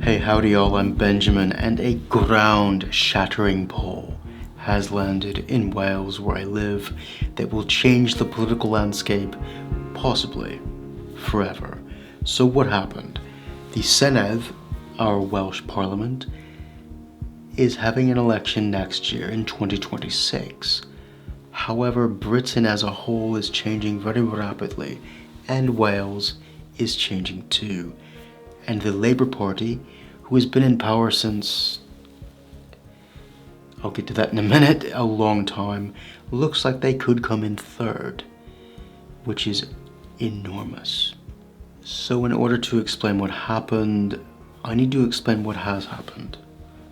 Hey, howdy y'all, I'm Benjamin, and a ground-shattering poll has landed in Wales, where I live, that will change the political landscape, possibly forever. So what happened? The Senedd, our Welsh Parliament, is having an election next year in 2026. However, Britain as a whole is changing very rapidly, and Wales is changing too. And the Labour Party, who has been in power since, I'll get to that in a minute, a long time, looks like they could come in third, which is enormous. So in order to explain what happened, I need to explain what has happened.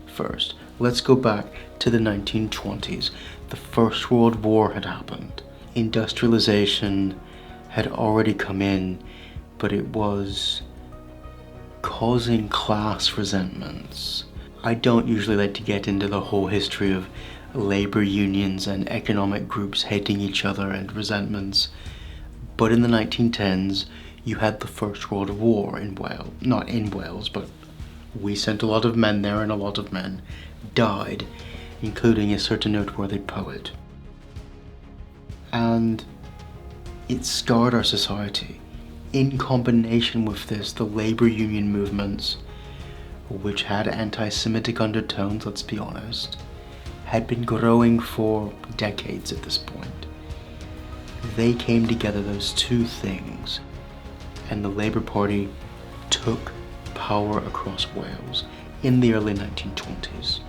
First, let's go back to the 1920s. The First World War had happened. Industrialization had already come in, but it was causing class resentments. I don't usually like to get into the whole history of labor unions and economic groups hating each other and resentments, but in the 1910s you had the First World War in Wales. Not in Wales, but we sent a lot of men there, and a lot of men died, including a certain noteworthy poet. And it scarred our society. In combination with this, the labor union movements, which had anti-Semitic undertones, let's be honest, had been growing for decades at this point. They came together, those two things, and the Labour Party took power across Wales in the early 1920s.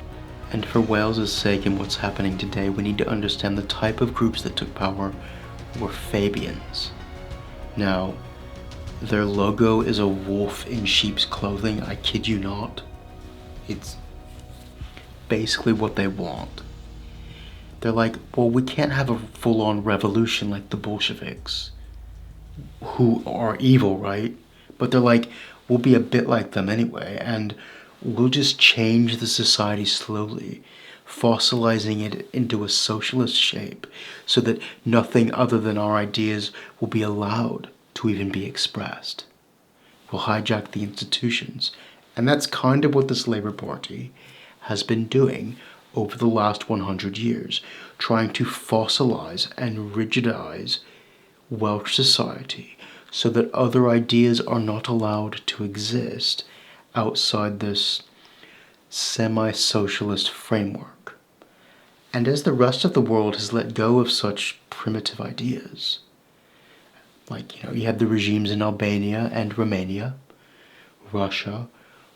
And for Wales's sake and what's happening today, we need to understand the type of groups that took power were Fabians. Now, their logo is a wolf in sheep's clothing, I kid you not. It's basically what they want. They're like, well, we can't have a full-on revolution like the Bolsheviks, who are evil, right? But they're like, we'll be a bit like them anyway, and we'll just change the society slowly, fossilizing it into a socialist shape so that nothing other than our ideas will be allowed to even be expressed. We'll hijack the institutions. And that's kind of what this Labour Party has been doing over the last 100 years, trying to fossilize and rigidize Welsh society so that other ideas are not allowed to exist outside this semi-socialist framework. And as the rest of the world has let go of such primitive ideas, like, you had the regimes in Albania and Romania, Russia,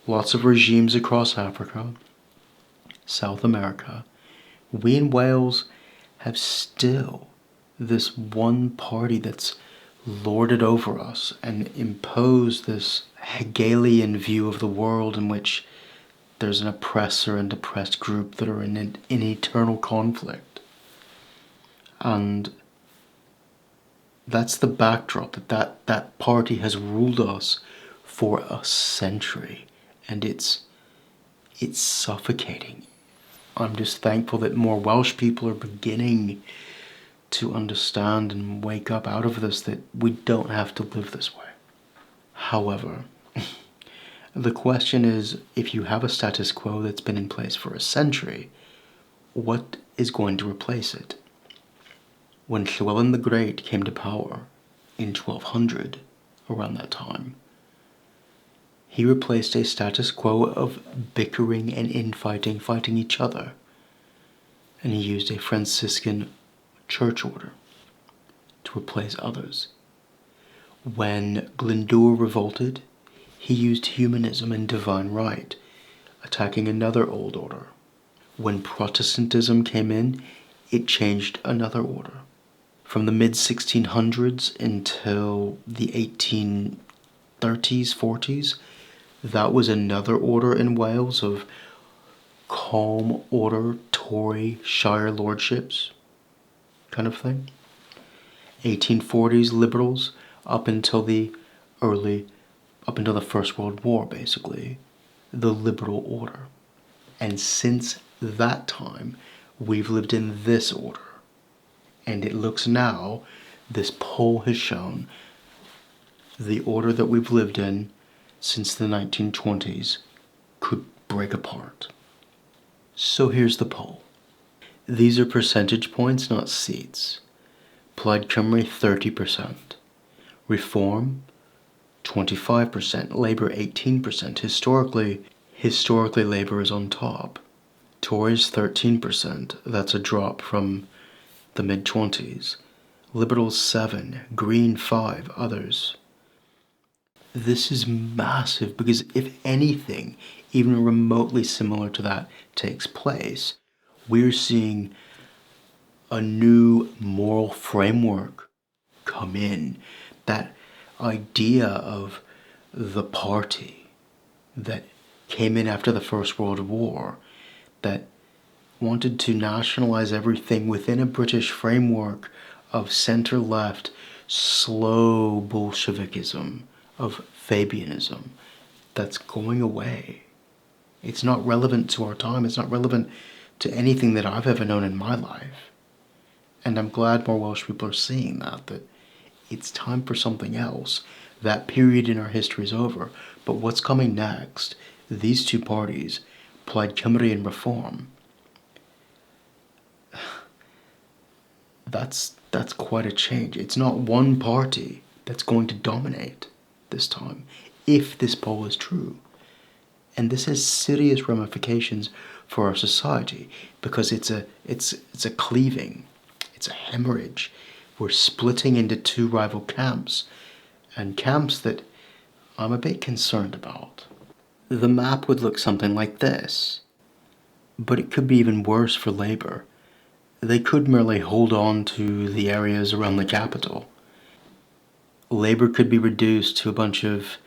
lots of regimes across Africa, South America, we in Wales have still this one party that's lorded over us and imposed this Hegelian view of the world in which there's an oppressor and oppressed group that are in eternal conflict. And that's the backdrop, that party has ruled us for a century, and it's suffocating. I'm just thankful that more Welsh people are beginning to understand and wake up out of this, that we don't have to live this way. However, the question is, if you have a status quo that's been in place for a century, what is going to replace it? When Llywelyn the Great came to power in 1200, around that time, he replaced a status quo of bickering and infighting, fighting each other, and he used a Franciscan church order to replace others. When Glyndŵr revolted, he used humanism and divine right, attacking another old order. When Protestantism came in, it changed another order. From the mid-1600s until the 1830s, 40s, that was another order in Wales of calm order, Tory, shire lordships kind of thing. 1840s liberals up until the First World War, basically, the liberal order. And since that time, we've lived in this order. And it looks now, this poll has shown, the order that we've lived in since the 1920s break apart. So here's the poll. These are percentage points, not seats. Plaid Cymru, 30%. Reform, 25%. Labour, 18%. Historically, Labour is on top. Tories, 13%. That's a drop from the mid-20s. Liberals, 7%. Green, 5%. Others. This is massive because if anything, even remotely similar to that takes place, we're seeing a new moral framework come in. That idea of the party that came in after the First World War, that wanted to nationalize everything within a British framework of centre-left, slow Bolshevikism, of Fabianism, that's going away. It's not relevant to our time. It's not relevant to anything that I've ever known in my life. And I'm glad more Welsh people are seeing that it's time for something else. That period in our history is over. But what's coming next, these two parties, Plaid Cymru and Reform, that's quite a change. It's not one party that's going to dominate this time, if this poll is true. And this has serious ramifications for our society because it's a cleaving, it's a hemorrhage. We're splitting into two rival camps, and camps that I'm a bit concerned about. The map would look something like this, but it could be even worse for Labour. They could merely hold on to the areas around the capital. Labour could be reduced to a bunch of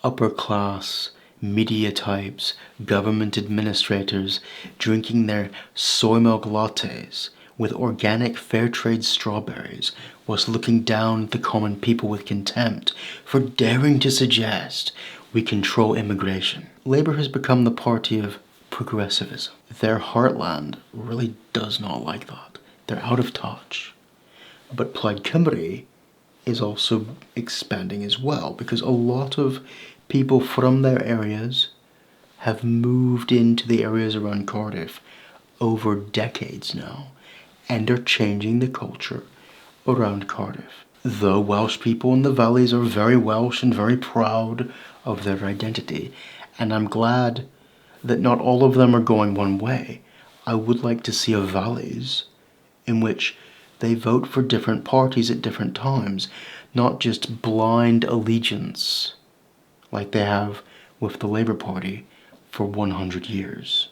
upper-class media types, government administrators drinking their soy milk lattes with organic fair trade strawberries whilst looking down at the common people with contempt for daring to suggest we control immigration. Labour has become the party of progressivism. Their heartland really does not like that. They're out of touch. But Plaid Cymru is also expanding as well because a lot of people from their areas have moved into the areas around Cardiff over decades now and are changing the culture around Cardiff. The Welsh people in the valleys are very Welsh and very proud of their identity, and I'm glad that not all of them are going one way. I would like to see a valleys in which they vote for different parties at different times, not just blind allegiance like they have with the Labour Party for 100 years.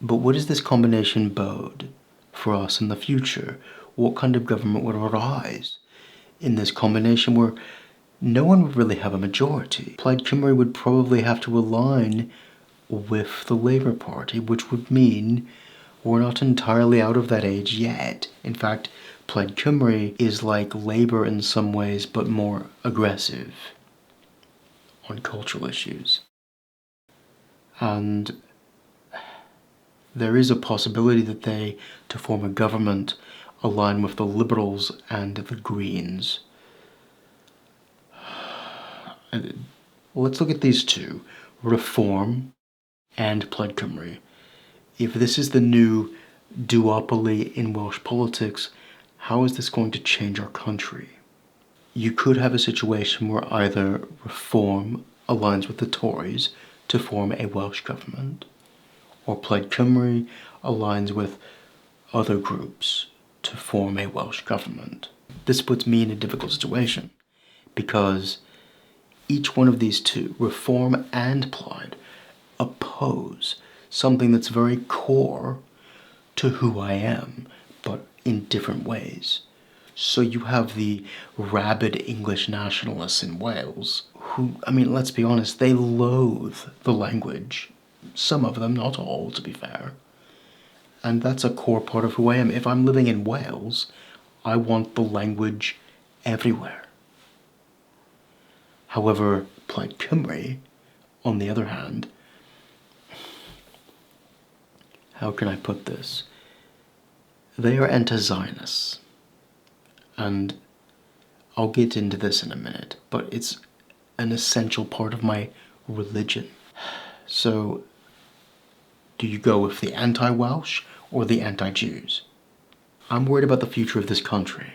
But what does this combination bode for us in the future? What kind of government would arise in this combination where no one would really have a majority? Plaid Cymru would probably have to align with the Labour Party, which would mean we're not entirely out of that age yet. In fact, Plaid Cymru is like Labour in some ways, but more aggressive on cultural issues. And there is a possibility that they, to form a government, align with the Liberals and the Greens. Let's look at these two, Reform and Plaid Cymru. If this is the new duopoly in Welsh politics, how is this going to change our country? You could have a situation where either Reform aligns with the Tories to form a Welsh government, or Plaid Cymru aligns with other groups to form a Welsh government. This puts me in a difficult situation because each one of these two, Reform and Plaid, oppose something that's very core to who I am, but in different ways. So you have the rabid English nationalists in Wales who, let's be honest, they loathe the language. Some of them, not all, to be fair. And that's a core part of who I am. If I'm living in Wales, I want the language everywhere. However, Plaid Cymru, on the other hand, how can I put this? They are anti-Zionists. And I'll get into this in a minute, but it's an essential part of my religion. So Do you go with the anti-Welsh or the anti-Jews? I'm worried about the future of this country.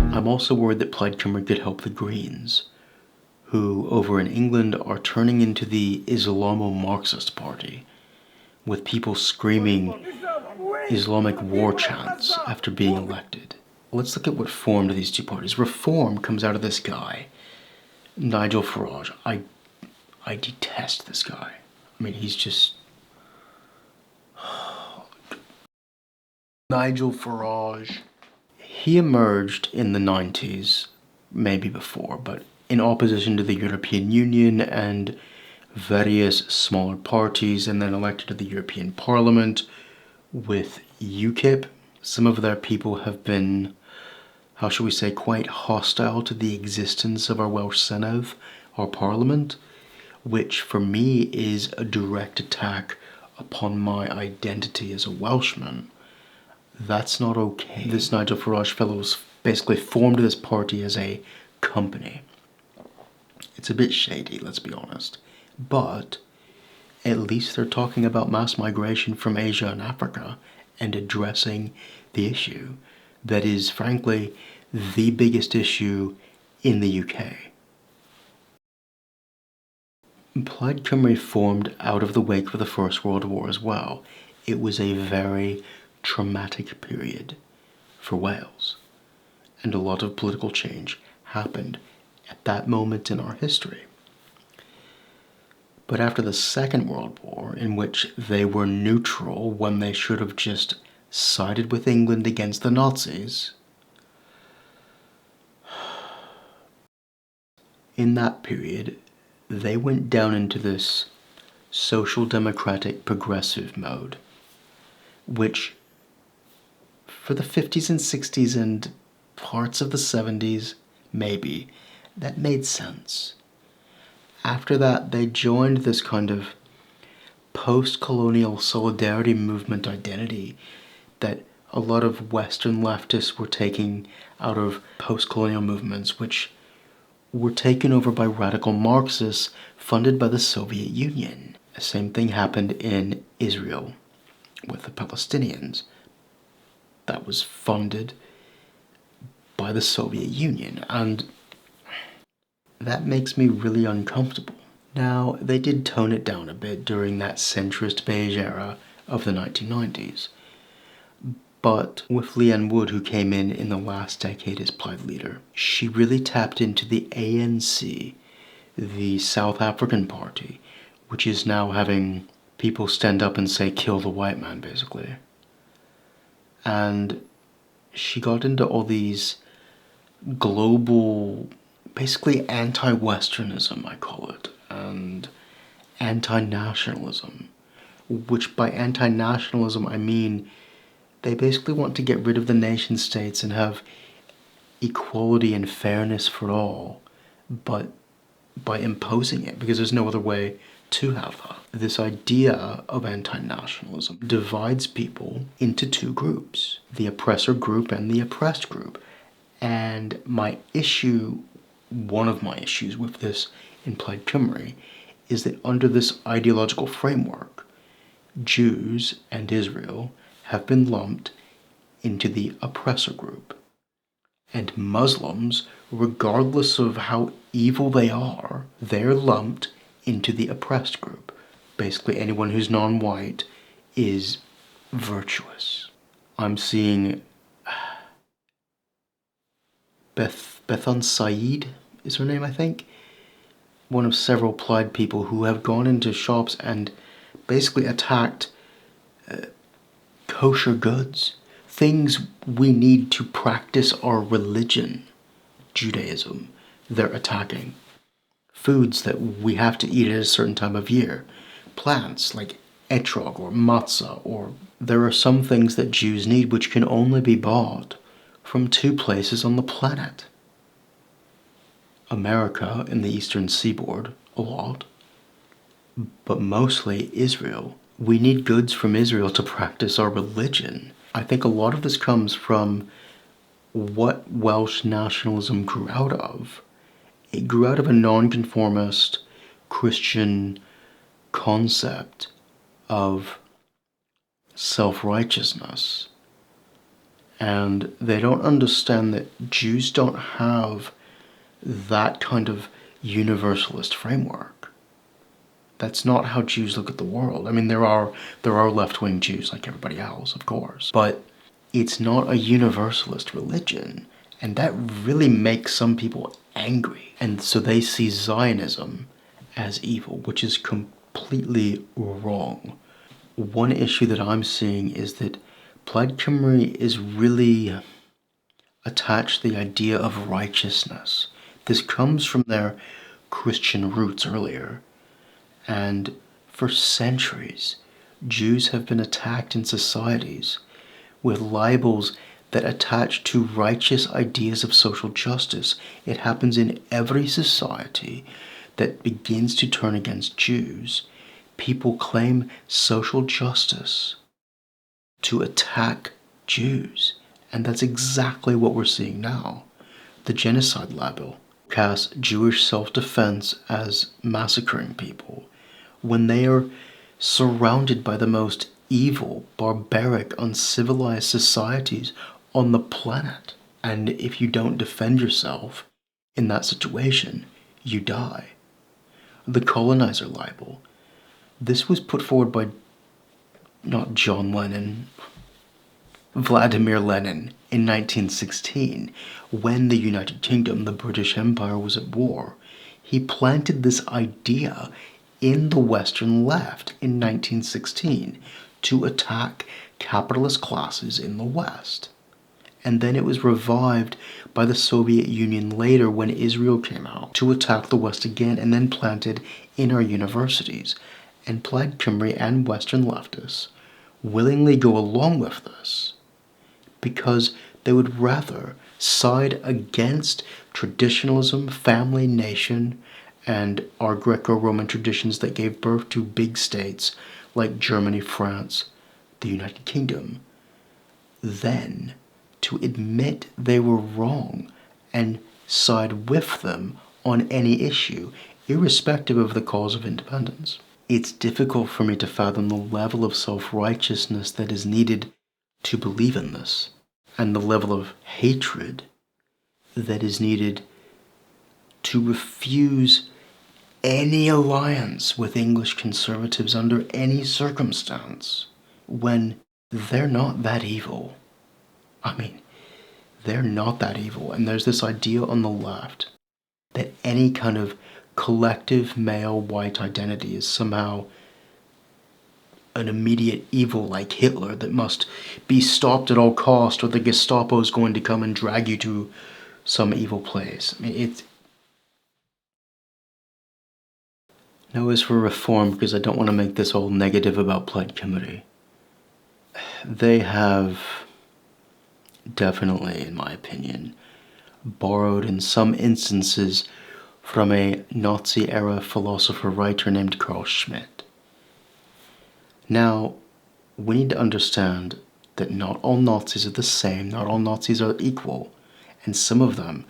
I'm also worried that Plaid Cymru could help the Greens, who over in England are turning into the Islamo-Marxist party, with people screaming Islamic war chants after being elected. Let's look at what formed these two parties. Reform comes out of this guy, Nigel Farage. I detest this guy. I mean, he's just... Nigel Farage. He emerged in the 90s, maybe before, but in opposition to the European Union and various smaller parties, and then elected to the European Parliament with UKIP. Some of their people have been, how shall we say, quite hostile to the existence of our Welsh Senedd, our Parliament, which for me is a direct attack upon my identity as a Welshman. That's not okay. This Nigel Farage fellow basically formed this party as a company. It's a bit shady, let's be honest. But at least they're talking about mass migration from Asia and Africa and addressing the issue that is, frankly, the biggest issue in the UK. Plaid Cymru formed out of the wake of the First World War as well. It was a very traumatic period for Wales, and a lot of political change happened at that moment in our history. But after the Second World War, in which they were neutral when they should have just sided with England against the Nazis, in that period, they went down into this social democratic progressive mode, which for the 50s and 60s and parts of the 70s, maybe, that made sense. After that, they joined this kind of post-colonial solidarity movement identity that a lot of Western leftists were taking out of post-colonial movements, which were taken over by radical Marxists funded by the Soviet Union. The same thing happened in Israel with the Palestinians. That was funded by the Soviet Union, and that makes me really uncomfortable. Now, they did tone it down a bit during that centrist beige era of the 1990s, but with Leanne Wood, who came in the last decade as Plaid leader, she really tapped into the ANC, the South African party, which is now having people stand up and say, kill the white man, basically. And she got into all these global, basically anti-Westernism, I call it, and anti-nationalism, which by anti-nationalism I mean they basically want to get rid of the nation states and have equality and fairness for all, but by imposing it, because there's no other way to have that. This idea of anti-nationalism divides people into two groups, the oppressor group and the oppressed group. And one of my issues with this in Plaid Cymru is that under this ideological framework, Jews and Israel have been lumped into the oppressor group. And Muslims, regardless of how evil they are, they're lumped into the oppressed group. Basically, anyone who's non-white is virtuous. I'm seeing Bethan Said is her name, I think. One of several Plaid people who have gone into shops and basically attacked kosher goods. Things we need to practice our religion, Judaism, they're attacking. Foods that we have to eat at a certain time of year. Plants like etrog or matzah, or there are some things that Jews need which can only be bought from two places on the planet. America and the Eastern Seaboard, a lot, but mostly Israel. We need goods from Israel to practice our religion. I think a lot of this comes from what Welsh nationalism grew out of, It grew out of a nonconformist Christian concept of self-righteousness. And they don't understand that Jews don't have that kind of universalist framework. That's not how Jews look at the world. I mean, there are left-wing Jews like everybody else, of course, but it's not a universalist religion, and that really makes some people angry. And so they see Zionism as evil, which is completely wrong. One issue that I'm seeing is that Plaid Cymru is really attached to the idea of righteousness. This comes from their Christian roots earlier. And for centuries, Jews have been attacked in societies with labels that attach to righteous ideas of social justice. It happens in every society that begins to turn against Jews. People claim social justice to attack Jews. And that's exactly what we're seeing now. The genocide label casts Jewish self-defense as massacring people when they are surrounded by the most evil, barbaric, uncivilized societies on the planet. And if you don't defend yourself in that situation, you die. The colonizer libel. This was put forward by not John Lennon, Vladimir Lenin in 1916, when the United Kingdom, the British Empire, was at war. He planted this idea in the Western left in 1916 to attack capitalist classes in the West. And then it was revived by the Soviet Union later when Israel came out to attack the West again, and then planted in our universities. And Plaid Cymru and Western leftists willingly go along with this because they would rather side against traditionalism, family, nation, and our Greco-Roman traditions that gave birth to big states like Germany, France, the United Kingdom, than to admit they were wrong and side with them on any issue, irrespective of the cause of independence. It's difficult for me to fathom the level of self-righteousness that is needed to believe in this, and the level of hatred that is needed to refuse any alliance with English conservatives under any circumstance, when they're not that evil. I mean, they're not that evil. And there's this idea on the left that any kind of collective male white identity is somehow an immediate evil like Hitler that must be stopped at all cost, or the Gestapo is going to come and drag you to some evil place. I mean, Now as for reform, because I don't want to make this all negative about Plaid Cymru, they have definitely, in my opinion, borrowed in some instances from a Nazi-era philosopher-writer named Carl Schmitt. Now, we need to understand that not all Nazis are the same, not all Nazis are equal, and some of them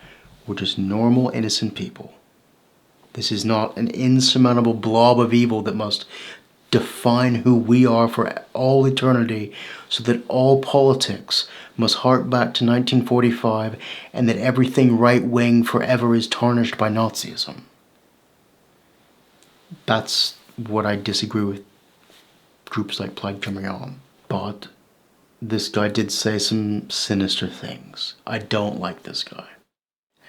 were just normal, innocent people. This is not an insurmountable blob of evil that must define who we are for all eternity, so that all politics must hark back to 1945 and that everything right-wing forever is tarnished by Nazism. That's what I disagree with groups like Plaid Cymru on. But this guy did say some sinister things. I don't like this guy.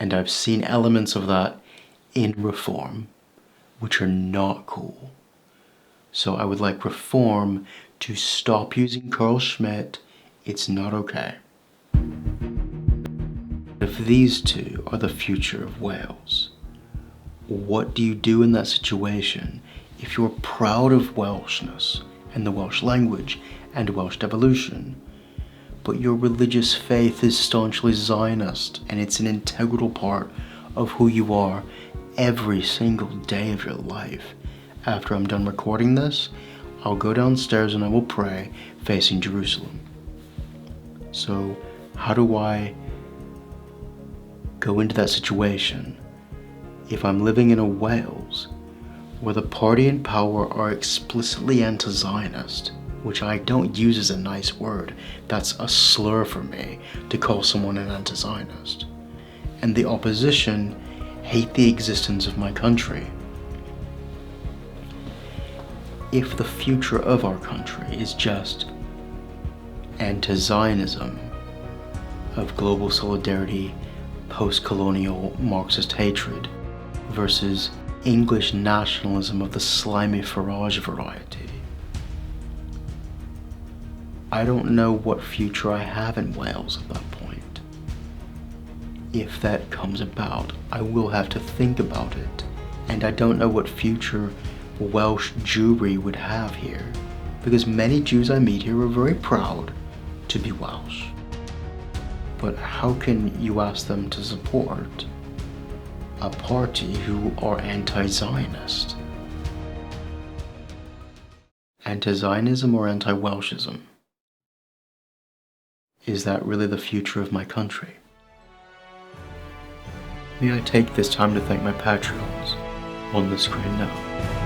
And I've seen elements of that in reform, which are not cool. So I would like reform to stop using Carl Schmitt. It's not okay. If these two are the future of Wales, what do you do in that situation if you're proud of Welshness and the Welsh language and Welsh devolution, but your religious faith is staunchly Zionist and it's an integral part of who you are every single day of your life? After I'm done recording this, I'll go downstairs and I will pray facing Jerusalem. So how do I go into that situation if I'm living in a Wales where the party in power are explicitly anti-Zionist, which I don't use as a nice word, that's a slur for me to call someone an anti-Zionist, and the opposition hate the existence of my country. If the future of our country is just anti-Zionism of global solidarity, post-colonial Marxist hatred, versus English nationalism of the slimy Farage variety, I don't know what future I have in Wales at that point. If that comes about, I will have to think about it, and I don't know what future Welsh Jewry would have here, because many Jews I meet here are very proud to be Welsh. But how can you ask them to support a party who are anti-Zionist? Anti-Zionism or anti-Welshism? Is that really the future of my country? May I take this time to thank my Patreons on the screen now.